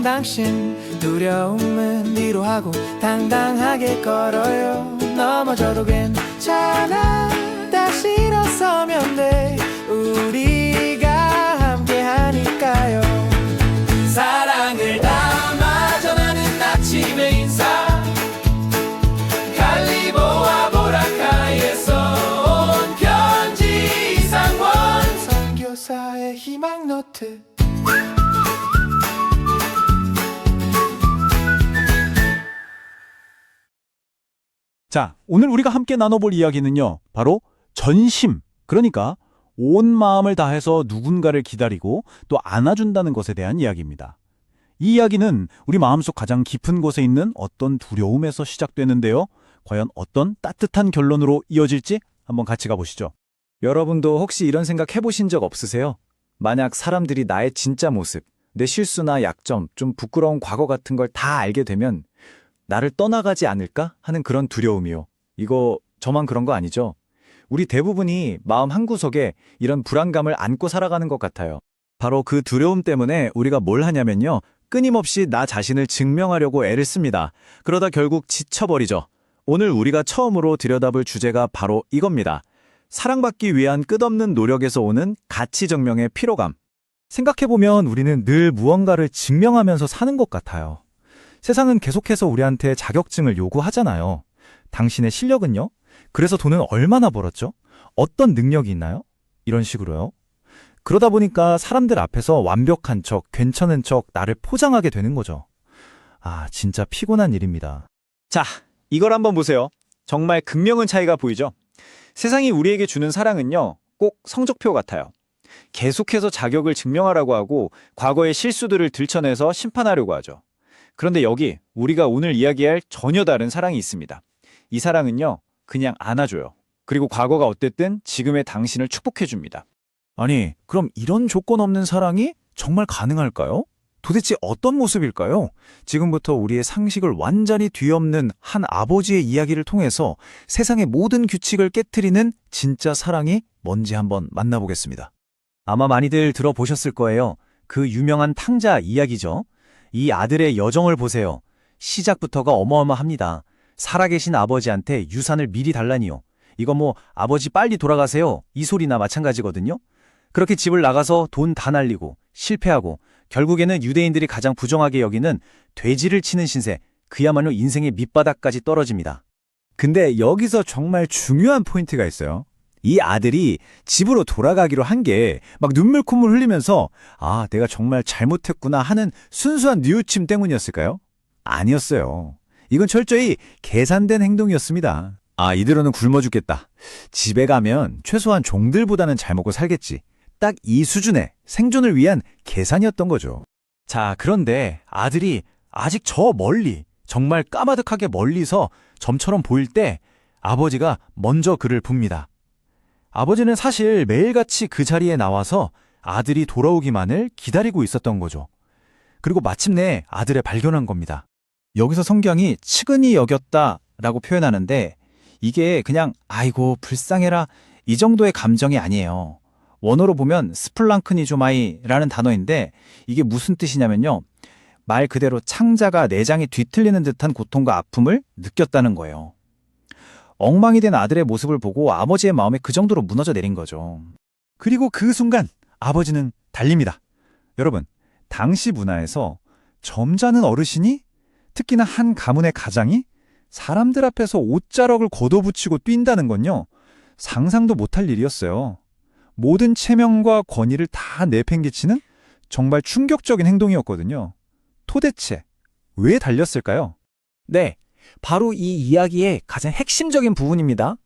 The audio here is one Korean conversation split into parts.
있는 당신 두려움은 위로하고 당당하게 걸어요. 넘어져도 괜찮아 다시 일어서면 돼 우리가 함께 하니까요. 사랑을 담아 전하는 아침의 인사 갈리보와 보라카이에서 온 편지 이상원 선교사의 희망 노트. 자, 오늘 우리가 함께 나눠볼 이야기는요, 바로 전심, 그러니까 온 마음을 다해서 누군가를 기다리고 또 안아준다는 것에 대한 이야기입니다. 이 이야기는 우리 마음속 가장 깊은 곳에 있는 어떤 두려움에서 시작되는데요. 과연 어떤 따뜻한 결론으로 이어질지 한번 같이 가보시죠. 여러분도 혹시 이런 생각 해보신 적 없으세요? 만약 사람들이 나의 진짜 모습, 내 실수나 약점, 좀 부끄러운 과거 같은 걸 다 알게 되면 나를 떠나가지 않을까 하는 그런 두려움이요. 이거 저만 그런 거 아니죠? 우리 대부분이 마음 한구석에 이런 불안감을 안고 살아가는 것 같아요. 바로 그 두려움 때문에 우리가 뭘 하냐면요. 끊임없이 나 자신을 증명하려고 애를 씁니다. 그러다 결국 지쳐버리죠. 오늘 우리가 처음으로 들여다볼 주제가 바로 이겁니다. 사랑받기 위한 끝없는 노력에서 오는 가치 증명의 피로감. 생각해보면 우리는 늘 무언가를 증명하면서 사는 것 같아요. 세상은 계속해서 우리한테 자격증을 요구하잖아요. 당신의 실력은요? 그래서 돈은 얼마나 벌었죠? 어떤 능력이 있나요? 이런 식으로요. 그러다 보니까 사람들 앞에서 완벽한 척, 괜찮은 척 나를 포장하게 되는 거죠. 아, 진짜 피곤한 일입니다. 자, 이걸 한번 보세요. 정말 극명한 차이가 보이죠? 세상이 우리에게 주는 사랑은요, 꼭 성적표 같아요. 계속해서 자격을 증명하라고 하고 과거의 실수들을 들춰내서 심판하려고 하죠. 그런데 여기 우리가 오늘 이야기할 전혀 다른 사랑이 있습니다. 이 사랑은요, 그냥 안아줘요. 그리고 과거가 어땠든 지금의 당신을 축복해줍니다. 아니, 그럼 이런 조건 없는 사랑이 정말 가능할까요? 도대체 어떤 모습일까요? 지금부터 우리의 상식을 완전히 뒤엎는 한 아버지의 이야기를 통해서 세상의 모든 규칙을 깨트리는 진짜 사랑이 뭔지 한번 만나보겠습니다. 아마 많이들 들어보셨을 거예요. 그 유명한 탕자 이야기죠. 이 아들의 여정을 보세요. 시작부터가 어마어마합니다. 살아계신 아버지한테 유산을 미리 달라니요. 이거 뭐 아버지 빨리 돌아가세요. 이 소리나 마찬가지거든요. 그렇게 집을 나가서 돈 다 날리고 실패하고 결국에는 유대인들이 가장 부정하게 여기는 돼지를 치는 신세, 그야말로 인생의 밑바닥까지 떨어집니다. 근데 여기서 정말 중요한 포인트가 있어요. 이 아들이 집으로 돌아가기로 한 게 막 눈물 콧물 흘리면서 아, 내가 정말 잘못했구나 하는 순수한 뉘우침 때문이었을까요? 아니었어요. 이건 철저히 계산된 행동이었습니다. 아, 이대로는 굶어 죽겠다. 집에 가면 최소한 종들보다는 잘 먹고 살겠지. 딱 이 수준의 생존을 위한 계산이었던 거죠. 자, 그런데 아들이 아직 저 멀리, 정말 까마득하게 멀리서 점처럼 보일 때 아버지가 먼저 그를 붑니다. 아버지는 사실 매일같이 그 자리에 나와서 아들이 돌아오기만을 기다리고 있었던 거죠. 그리고 마침내 아들을 발견한 겁니다. 여기서 성경이 측은히 여겼다라고 표현하는데 이게 그냥 아이고 불쌍해라 이 정도의 감정이 아니에요. 원어로 보면 스플랑크니조마이라는 단어인데 이게 무슨 뜻이냐면요. 말 그대로 창자가 내장이 뒤틀리는 듯한 고통과 아픔을 느꼈다는 거예요. 엉망이 된 아들의 모습을 보고 아버지의 마음이 그 정도로 무너져 내린 거죠. 그리고 그 순간 아버지는 달립니다. 여러분, 당시 문화에서 점잖은 어르신이 특히나 한 가문의 가장이 사람들 앞에서 옷자락을 걷어붙이고 뛴다는 건요. 상상도 못할 일이었어요. 모든 체면과 권위를 다 내팽개치는 정말 충격적인 행동이었거든요. 도대체 왜 달렸을까요? 네, 바로 이 이야기의 가장 핵심적인 부분입니다.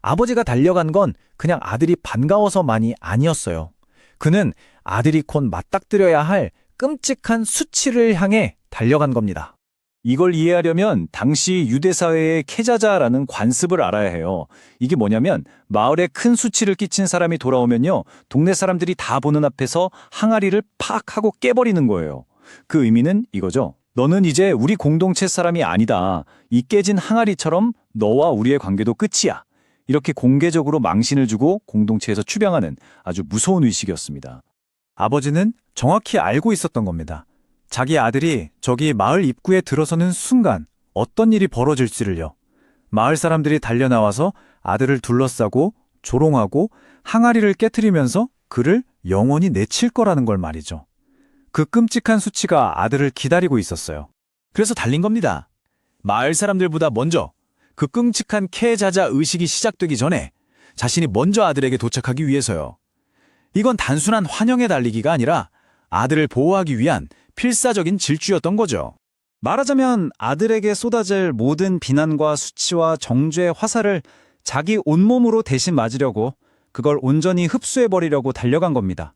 아버지가 달려간 건 그냥 아들이 반가워서만이 아니었어요. 그는 아들이 곧 맞닥뜨려야 할 끔찍한 수치를 향해 달려간 겁니다. 이걸 이해하려면 당시 유대사회의 케자자라는 관습을 알아야 해요. 이게 뭐냐면 마을에 큰 수치를 끼친 사람이 돌아오면요. 동네 사람들이 다 보는 앞에서 항아리를 팍 하고 깨버리는 거예요. 그 의미는 이거죠. 너는 이제 우리 공동체 사람이 아니다. 이 깨진 항아리처럼 너와 우리의 관계도 끝이야. 이렇게 공개적으로 망신을 주고 공동체에서 추병하는 아주 무서운 의식이었습니다. 아버지는 정확히 알고 있었던 겁니다. 자기 아들이 저기 마을 입구에 들어서는 순간 어떤 일이 벌어질지를요. 마을 사람들이 달려나와서 아들을 둘러싸고 조롱하고 항아리를 깨트리면서 그를 영원히 내칠 거라는 걸 말이죠. 그 끔찍한 수치가 아들을 기다리고 있었어요. 그래서 달린 겁니다. 마을 사람들보다 먼저 그 끔찍한 캐자자 의식이 시작되기 전에 자신이 먼저 아들에게 도착하기 위해서요. 이건 단순한 환영에 달리기가 아니라 아들을 보호하기 위한 필사적인 질주였던 거죠. 말하자면 아들에게 쏟아질 모든 비난과 수치와 정죄의 화살을 자기 온몸으로 대신 맞으려고 그걸 온전히 흡수해버리려고 달려간 겁니다.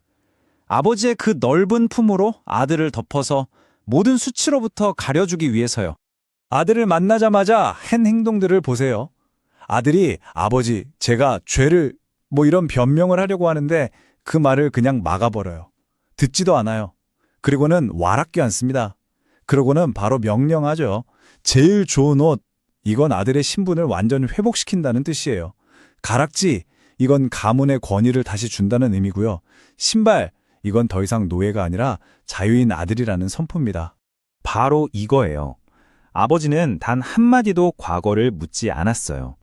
아버지의 그 넓은 품으로 아들을 덮어서 모든 수치로부터 가려주기 위해서요. 아들을 만나자마자 한 행동들을 보세요. 아들이 아버지, 제가 죄를 이런 변명을 하려고 하는데 그 말을 그냥 막아버려요. 듣지도 않아요. 그리고는 와락기 않습니다. 그러고는 바로 명령하죠. 제일 좋은 옷, 이건 아들의 신분을 완전 회복시킨다는 뜻이에요. 가락지, 이건 가문의 권위를 다시 준다는 의미고요. 신발, 이건 더 이상 노예가 아니라 자유인 아들이라는 선포입니다. 바로 이거예요. 아버지는 단 한마디도 과거를 묻지 않았어요.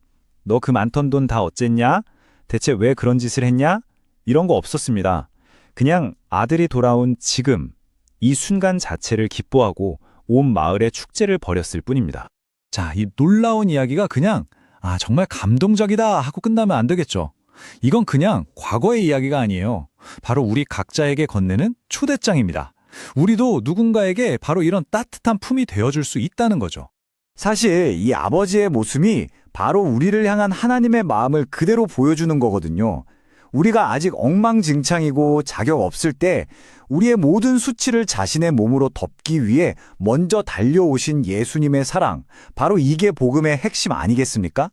너 그 많던 돈 다 어쨌냐? 대체 왜 그런 짓을 했냐? 이런 거 없었습니다. 그냥 아들이 돌아온 지금, 이 순간 자체를 기뻐하고 온 마을에 축제를 벌였을 뿐입니다. 자, 이 놀라운 이야기가 그냥 정말 감동적이다 하고 끝나면 안 되겠죠. 이건 그냥 과거의 이야기가 아니에요. 바로 우리 각자에게 건네는 초대장입니다. 우리도 누군가에게 바로 이런 따뜻한 품이 되어줄 수 있다는 거죠. 사실 이 아버지의 모습이 바로 우리를 향한 하나님의 마음을 그대로 보여주는 거거든요. 우리가 아직 엉망진창이고 자격 없을 때 우리의 모든 수치를 자신의 몸으로 덮기 위해 먼저 달려오신 예수님의 사랑, 바로 이게 복음의 핵심 아니겠습니까?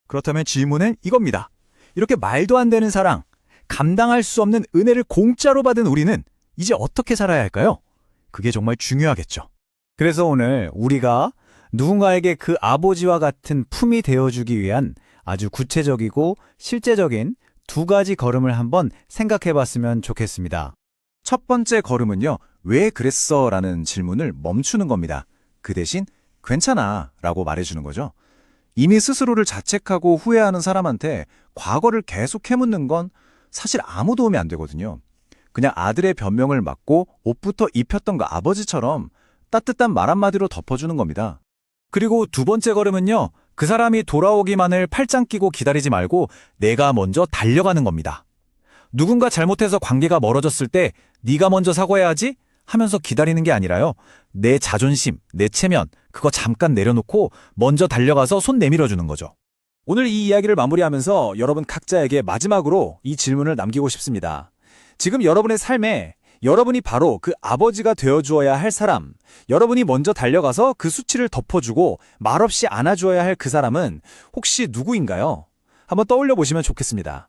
그렇다면 질문은 이겁니다. 이렇게 말도 안 되는 사랑, 감당할 수 없는 은혜를 공짜로 받은 우리는 이제 어떻게 살아야 할까요? 그게 정말 중요하겠죠. 그래서 오늘 우리가 누군가에게 그 아버지와 같은 품이 되어주기 위한 아주 구체적이고 실제적인 두 가지 걸음을 한번 생각해 봤으면 좋겠습니다. 첫 번째 걸음은요, 왜 그랬어? 라는 질문을 멈추는 겁니다. 그 대신 괜찮아 라고 말해주는 거죠. 이미 스스로를 자책하고 후회하는 사람한테 과거를 계속 해묻는 건 사실 아무 도움이 안 되거든요. 그냥 아들의 변명을 막고 옷부터 입혔던 그 아버지처럼 따뜻한 말 한마디로 덮어주는 겁니다. 그리고 두 번째 걸음은요, 그 사람이 돌아오기만을 팔짱 끼고 기다리지 말고 내가 먼저 달려가는 겁니다. 누군가 잘못해서 관계가 멀어졌을 때 네가 먼저 사과해야지 하면서 기다리는 게 아니라요. 내 자존심, 내 체면, 그거 잠깐 내려놓고 먼저 달려가서 손 내밀어주는 거죠. 오늘 이 이야기를 마무리하면서 여러분 각자에게 마지막으로 이 질문을 남기고 싶습니다. 지금 여러분의 삶에 여러분이 바로 그 아버지가 되어주어야 할 사람, 여러분이 먼저 달려가서 그 수치를 덮어주고 말없이 안아주어야 할 그 사람은 혹시 누구인가요? 한번 떠올려 보시면 좋겠습니다.